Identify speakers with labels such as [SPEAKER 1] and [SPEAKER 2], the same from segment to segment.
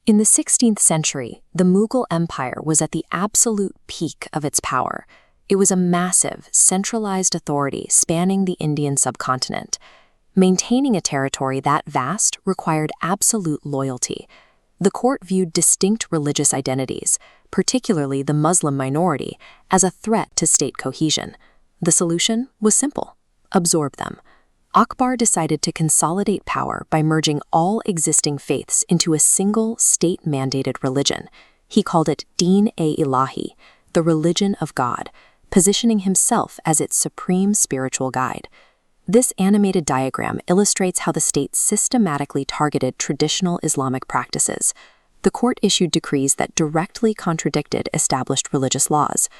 [SPEAKER 1] In the 16th century, the Mughal Empire was at the absolute peak of its power. It was a massive, centralized authority spanning the Indian subcontinent. Maintaining a territory that vast required absolute loyalty. The court viewed distinct religious identities, particularly the Muslim minority, as a threat to state cohesion. The solution was simple: absorb them. Akbar decided to consolidate power by merging all existing faiths into a single state-mandated religion. He called it Din-e-Ilahi, the religion of God, positioning himself as its supreme spiritual guide. This animated diagram illustrates how the state systematically targeted traditional Islamic practices. The court issued decrees that directly contradicted established religious laws.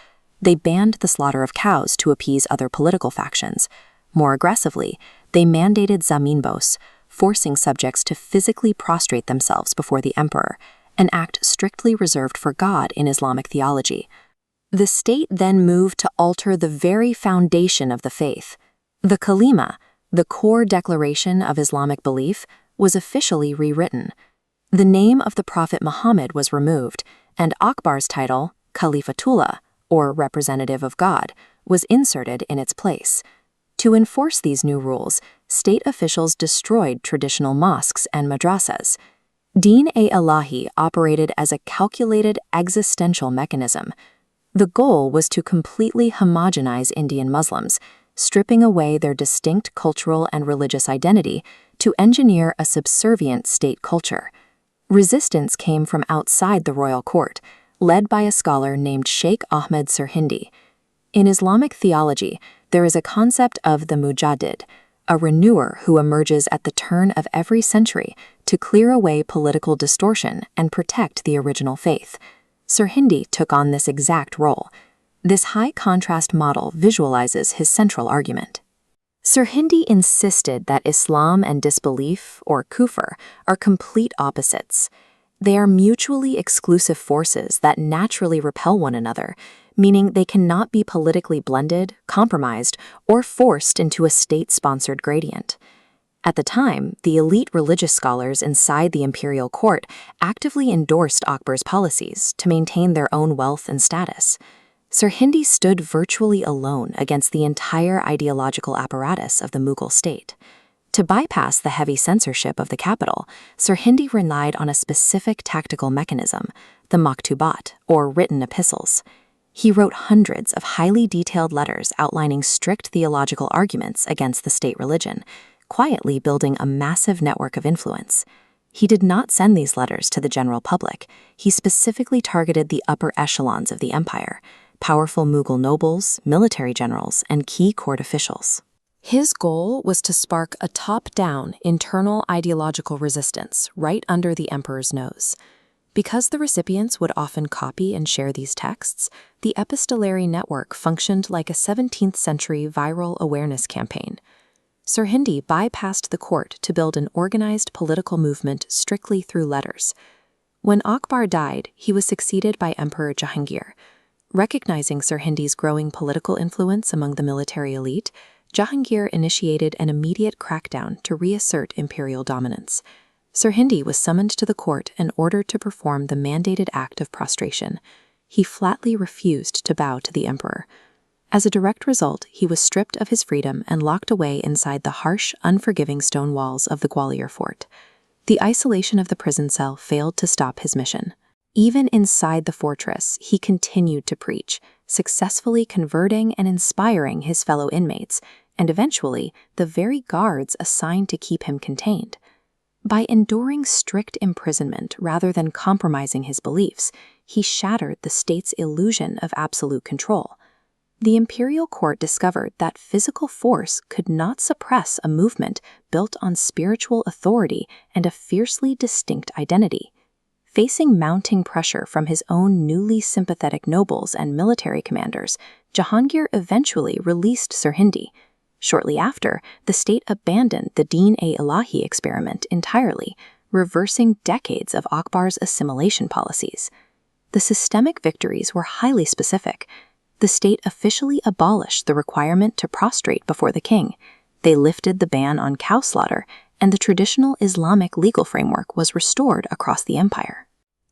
[SPEAKER 1] They banned the slaughter of cows to appease other political factions. More aggressively, they mandated zaminbos, forcing subjects to physically prostrate themselves before the emperor, an act strictly reserved for God in Islamic theology. The state then moved to alter the very foundation of the faith. The Kalima, the core declaration of Islamic belief, was officially rewritten. The name of the Prophet Muhammad was removed, and Akbar's title, Khalifatullah, or representative of God, was inserted in its place. To enforce these new rules, state officials destroyed traditional mosques and madrasas. Din-e-Ilahi operated as a calculated existential mechanism. The goal was to completely homogenize Indian Muslims, stripping away their distinct cultural and religious identity to engineer a subservient state culture. Resistance came from outside the royal court, led by a scholar named Sheikh Ahmad Sirhindi. In Islamic theology, there is a concept of the Mujaddid, a renewer who emerges at the turn of every century to clear away political distortion and protect the original faith. Sirhindi took on this exact role. This high-contrast model visualizes his central argument. Sirhindi insisted that Islam and disbelief, or kufr, are complete opposites. They are mutually exclusive forces that naturally repel one another, meaning they cannot be politically blended, compromised, or forced into a state-sponsored gradient. At the time, the elite religious scholars inside the imperial court actively endorsed Akbar's policies to maintain their own wealth and status. Sirhindi stood virtually alone against the entire ideological apparatus of the Mughal state. To bypass the heavy censorship of the capital, Sirhindi relied on a specific tactical mechanism, the maktubat, or written epistles. He wrote hundreds of highly detailed letters outlining strict theological arguments against the state religion, quietly building a massive network of influence. He did not send these letters to the general public. He specifically targeted the upper echelons of the empire, powerful Mughal nobles, military generals, and key court officials. His goal was to spark a top-down internal ideological resistance right under the emperor's nose. Because the recipients would often copy and share these texts, the epistolary network functioned like a 17th-century viral awareness campaign. Sirhindi bypassed the court to build an organized political movement strictly through letters. When Akbar died, he was succeeded by Emperor Jahangir. Recognizing Sirhindi's growing political influence among the military elite, Jahangir initiated an immediate crackdown to reassert imperial dominance. Sirhindi was summoned to the court and ordered to perform the mandated act of prostration. He flatly refused to bow to the emperor. As a direct result, he was stripped of his freedom and locked away inside the harsh, unforgiving stone walls of the Gwalior fort. The isolation of the prison cell failed to stop his mission. Even inside the fortress, he continued to preach, successfully converting and inspiring his fellow inmates, and eventually the very guards assigned to keep him contained. By enduring strict imprisonment rather than compromising his beliefs, he shattered the state's illusion of absolute control. The imperial court discovered that physical force could not suppress a movement built on spiritual authority and a fiercely distinct identity. Facing mounting pressure from his own newly sympathetic nobles and military commanders, Jahangir eventually released Sirhindi. Shortly after, the state abandoned the Din-e-Ilahi experiment entirely, reversing decades of Akbar's assimilation policies. The systemic victories were highly specific. The state officially abolished the requirement to prostrate before the king. They lifted the ban on cow slaughter, and the traditional Islamic legal framework was restored across the empire.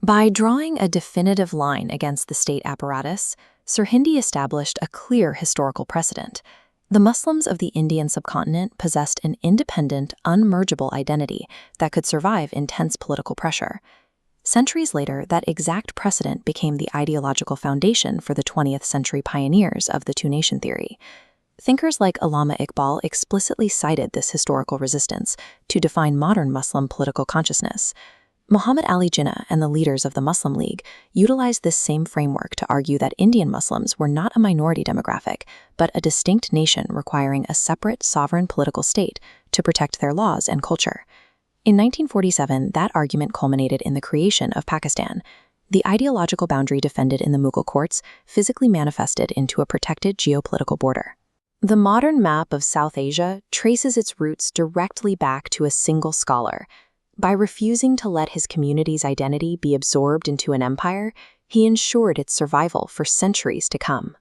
[SPEAKER 1] By drawing a definitive line against the state apparatus, Sirhindi established a clear historical precedent. The Muslims of the Indian subcontinent possessed an independent, unmergeable identity that could survive intense political pressure. Centuries later, that exact precedent became the ideological foundation for the 20th century pioneers of the two-nation theory. Thinkers like Allama Iqbal explicitly cited this historical resistance to define modern Muslim political consciousness. Muhammad Ali Jinnah and the leaders of the Muslim League utilized this same framework to argue that Indian Muslims were not a minority demographic, but a distinct nation requiring a separate sovereign political state to protect their laws and culture. In 1947, that argument culminated in the creation of Pakistan. The ideological boundary defended in the Mughal courts physically manifested into a protected geopolitical border. The modern map of South Asia traces its roots directly back to a single scholar. By refusing to let his community's identity be absorbed into an empire, he ensured its survival for centuries to come.